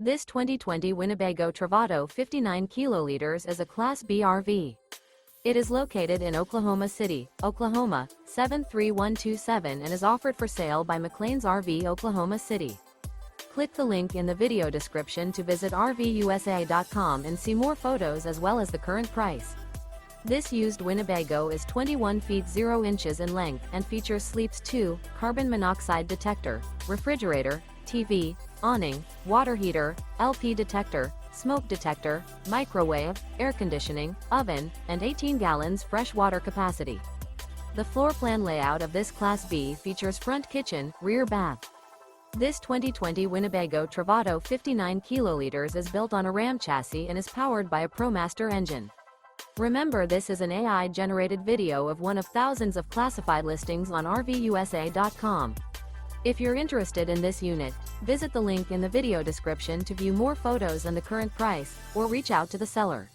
This 2020 Winnebago Travato 59KL is a Class B RV. It is located in Oklahoma City, Oklahoma, 73127 and is offered for sale by McClain's RV Oklahoma City. Click the link in the video description to visit RVUSA.com and see more photos as well as the current price. This used Winnebago is 21 feet 0 inches in length and features Sleep's 2, carbon monoxide detector, refrigerator, TV, awning, water heater, LP detector, smoke detector, microwave, air conditioning, oven, and 18 gallons fresh water capacity. The floor plan layout of this Class B features front kitchen, rear bath. This 2020 Winnebago Travato 59KL is built on a Ram chassis and is powered by a Promaster engine. Remember, this is an AI-generated video of one of thousands of classified listings on RVUSA.com. If you're interested in this unit, visit the link in the video description to view more photos and the current price, or reach out to the seller.